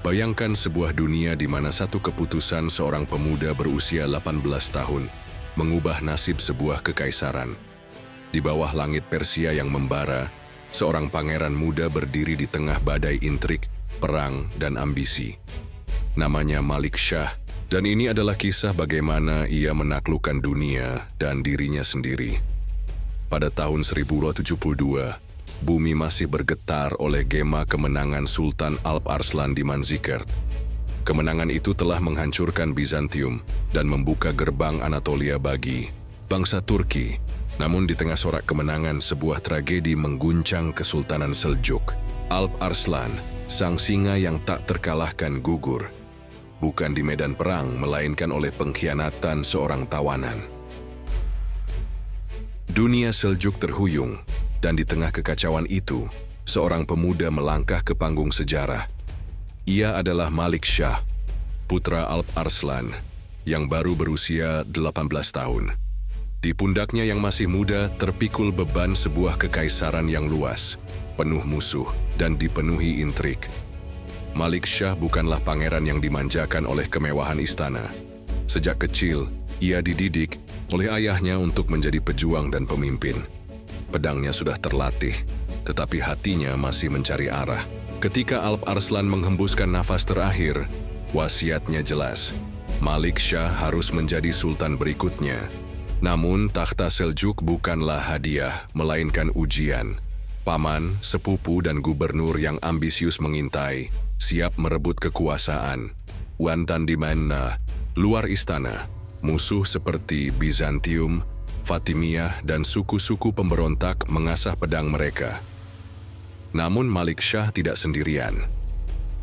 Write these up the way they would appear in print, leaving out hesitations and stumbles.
Bayangkan sebuah dunia di mana satu keputusan seorang pemuda berusia 18 tahun mengubah nasib sebuah kekaisaran. Di bawah langit Persia yang membara, seorang pangeran muda berdiri di tengah badai intrik, perang, dan ambisi. Namanya Malik Shah, dan ini adalah kisah bagaimana ia menaklukkan dunia dan dirinya sendiri. Pada tahun 1272, bumi masih bergetar oleh gema kemenangan Sultan Alp Arslan di Manzikert. Kemenangan itu telah menghancurkan Bizantium dan membuka gerbang Anatolia bagi bangsa Turki. Namun di tengah sorak kemenangan, sebuah tragedi mengguncang Kesultanan Seljuk. Alp Arslan, sang singa yang tak terkalahkan, gugur. Bukan di medan perang, melainkan oleh pengkhianatan seorang tawanan. Dunia Seljuk terhuyung. Dan di tengah kekacauan itu, seorang pemuda melangkah ke panggung sejarah. Ia adalah Malik Shah, putra Alp Arslan, yang baru berusia 18 tahun. Di pundaknya yang masih muda terpikul beban sebuah kekaisaran yang luas, penuh musuh, dan dipenuhi intrik. Malik Shah bukanlah pangeran yang dimanjakan oleh kemewahan istana. Sejak kecil, ia dididik oleh ayahnya untuk menjadi pejuang dan pemimpin. Pedangnya sudah terlatih, tetapi hatinya masih mencari arah. Ketika Alp Arslan menghembuskan nafas terakhir, wasiatnya jelas. Malik Shah harus menjadi sultan berikutnya. Namun, takhta Seljuk bukanlah hadiah, melainkan ujian. Paman, sepupu, dan gubernur yang ambisius mengintai, siap merebut kekuasaan. Dan di mana, luar istana, musuh seperti Bizantium, Fatimiyah, dan suku-suku pemberontak mengasah pedang mereka. Namun Malik Shah tidak sendirian.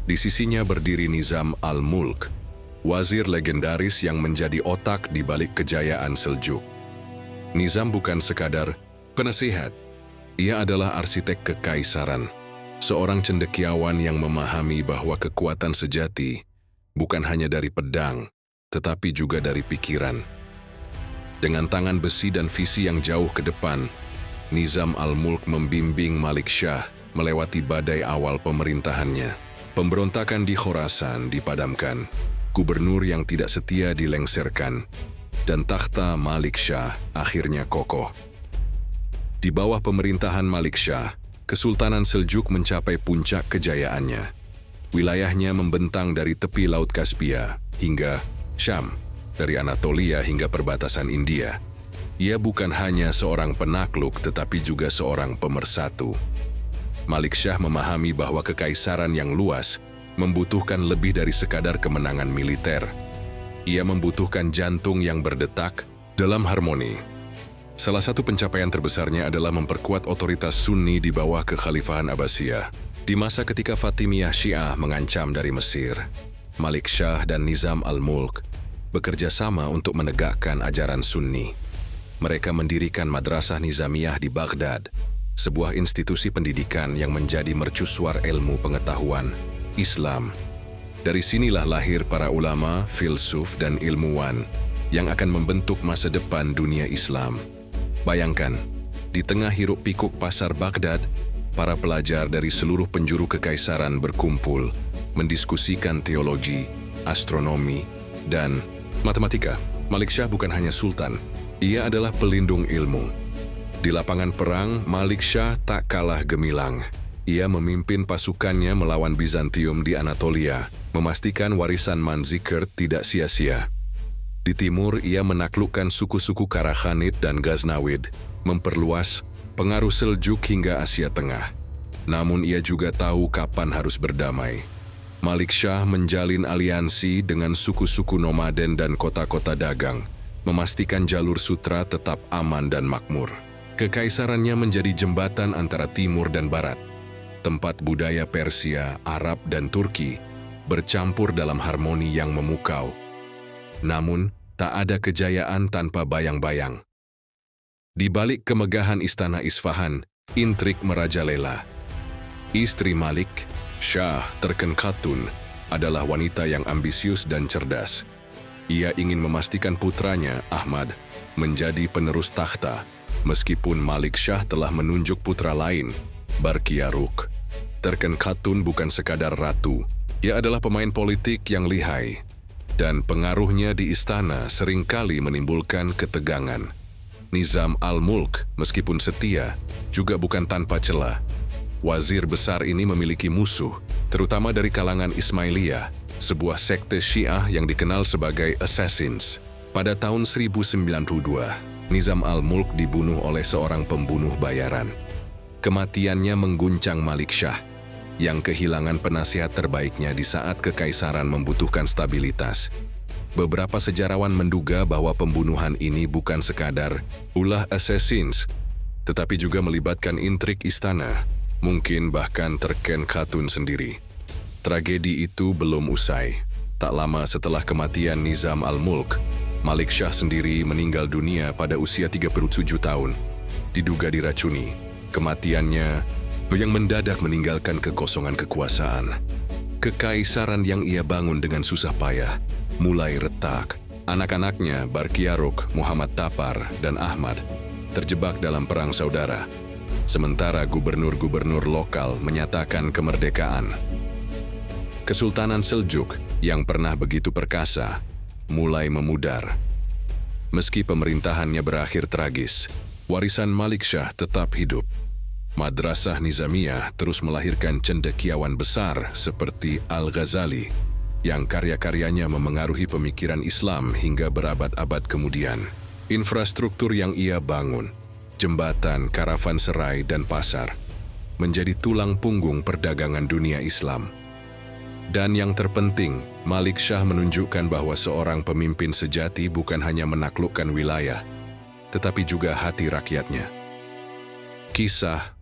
Di sisinya berdiri Nizam al-Mulk, wazir legendaris yang menjadi otak di balik kejayaan Seljuk. Nizam bukan sekadar penasihat, ia adalah arsitek kekaisaran, seorang cendekiawan yang memahami bahwa kekuatan sejati bukan hanya dari pedang, tetapi juga dari pikiran. Dengan tangan besi dan visi yang jauh ke depan, Nizam al-Mulk membimbing Malik Shah melewati badai awal pemerintahannya. Pemberontakan di Khorasan dipadamkan, gubernur yang tidak setia dilengsarkan, dan takhta Malik Shah akhirnya kokoh. Di bawah pemerintahan Malik Shah, Kesultanan Seljuk mencapai puncak kejayaannya. Wilayahnya membentang dari tepi Laut Kaspia hingga Syam, dari Anatolia hingga perbatasan India. Ia bukan hanya seorang penakluk tetapi juga seorang pemersatu. Malik Shah memahami bahwa kekaisaran yang luas membutuhkan lebih dari sekadar kemenangan militer. Ia membutuhkan jantung yang berdetak dalam harmoni. Salah satu pencapaian terbesarnya adalah memperkuat otoritas Sunni di bawah kekhalifahan Abbasiyah. Di masa ketika Fatimiyah Syiah mengancam dari Mesir, Malik Shah dan Nizam al-Mulk bekerja sama untuk menegakkan ajaran Sunni. Mereka mendirikan Madrasah Nizamiyah di Baghdad, sebuah institusi pendidikan yang menjadi mercusuar ilmu pengetahuan Islam. Dari sinilah lahir para ulama, filsuf, dan ilmuwan yang akan membentuk masa depan dunia Islam. Bayangkan, di tengah hiruk pikuk pasar Baghdad, para pelajar dari seluruh penjuru kekaisaran berkumpul, mendiskusikan teologi, astronomi, dan matematika. Malik Shah bukan hanya sultan, ia adalah pelindung ilmu. Di lapangan perang, Malik Shah tak kalah gemilang. Ia memimpin pasukannya melawan Bizantium di Anatolia, memastikan warisan Manzikert tidak sia-sia. Di timur, ia menaklukkan suku-suku Karakhanid dan Ghaznawid, memperluas pengaruh Seljuk hingga Asia Tengah. Namun ia juga tahu kapan harus berdamai. Malik Shah menjalin aliansi dengan suku-suku nomaden dan kota-kota dagang, memastikan jalur sutra tetap aman dan makmur. Kekaisarannya menjadi jembatan antara timur dan barat, tempat budaya Persia, Arab, dan Turki bercampur dalam harmoni yang memukau. Namun, tak ada kejayaan tanpa bayang-bayang. Di balik kemegahan istana Isfahan, intrik merajalela. Istri Malik Shah, Terken Khatun, adalah wanita yang ambisius dan cerdas. Ia ingin memastikan putranya, Ahmad, menjadi penerus takhta, meskipun Malik Shah telah menunjuk putra lain, Barkiaruk. Terken Khatun bukan sekadar ratu, Ia adalah pemain politik yang lihai, dan pengaruhnya di istana seringkali menimbulkan ketegangan. Nizam al-Mulk, meskipun setia, juga bukan tanpa celah. Wazir besar ini memiliki musuh, terutama dari kalangan Ismailiyah, sebuah sekte Syiah yang dikenal sebagai Assassins. Pada tahun 1092, Nizam al-Mulk dibunuh oleh seorang pembunuh bayaran. Kematiannya mengguncang Malik Shah, yang kehilangan penasihat terbaiknya di saat kekaisaran membutuhkan stabilitas. Beberapa sejarawan menduga bahwa pembunuhan ini bukan sekadar ulah assassins, tetapi juga melibatkan intrik istana, mungkin bahkan Terken Khatun sendiri. Tragedi itu belum usai. Tak lama setelah kematian Nizam al-Mulk, Malik Shah sendiri meninggal dunia pada usia 37 tahun. Diduga diracuni. Kematiannya yang mendadak meninggalkan kekosongan kekuasaan. Kekaisaran yang ia bangun dengan susah payah mulai retak. Anak-anaknya Barkiaruk, Muhammad Tapar, dan Ahmad terjebak dalam perang saudara. Sementara gubernur-gubernur lokal menyatakan kemerdekaan. Kesultanan Seljuk yang pernah begitu perkasa mulai memudar. Meski pemerintahannya berakhir tragis, warisan Malik Shah tetap hidup. Madrasah Nizamiyah terus melahirkan cendekiawan besar seperti Al-Ghazali, yang karya-karyanya memengaruhi pemikiran Islam hingga berabad-abad kemudian. Infrastruktur yang ia bangun, jembatan, karavanserai, dan pasar, menjadi tulang punggung perdagangan dunia Islam. Dan yang terpenting, Malik Shah menunjukkan bahwa seorang pemimpin sejati bukan hanya menaklukkan wilayah, tetapi juga hati rakyatnya. Kisah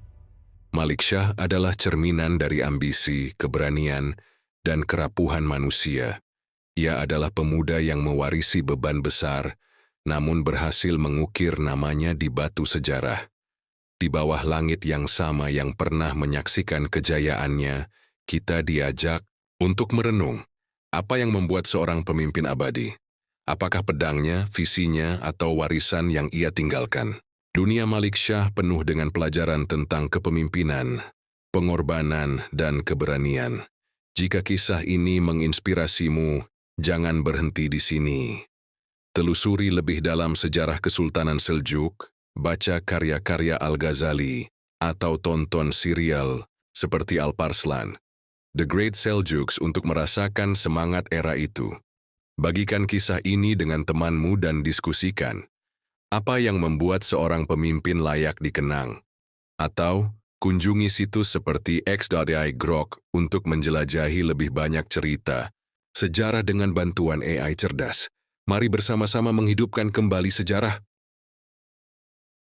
Malik Shah adalah cerminan dari ambisi, keberanian, dan kerapuhan manusia. Ia adalah pemuda yang mewarisi beban besar, namun berhasil mengukir namanya di batu sejarah. Di bawah langit yang sama yang pernah menyaksikan kejayaannya, kita diajak untuk merenung. Apa yang membuat seorang pemimpin abadi? Apakah pedangnya, visinya, atau warisan yang ia tinggalkan? Dunia Malik Shah penuh dengan pelajaran tentang kepemimpinan, pengorbanan, dan keberanian. Jika kisah ini menginspirasimu, jangan berhenti di sini. Telusuri lebih dalam sejarah Kesultanan Seljuk, baca karya-karya Al-Ghazali, atau tonton serial seperti Alparslan, The Great Seljuks untuk merasakan semangat era itu. Bagikan kisah ini dengan temanmu dan diskusikan. Apa yang membuat seorang pemimpin layak dikenang? Atau kunjungi situs seperti x.ai Grok untuk menjelajahi lebih banyak cerita sejarah dengan bantuan AI cerdas. Mari bersama-sama menghidupkan kembali sejarah.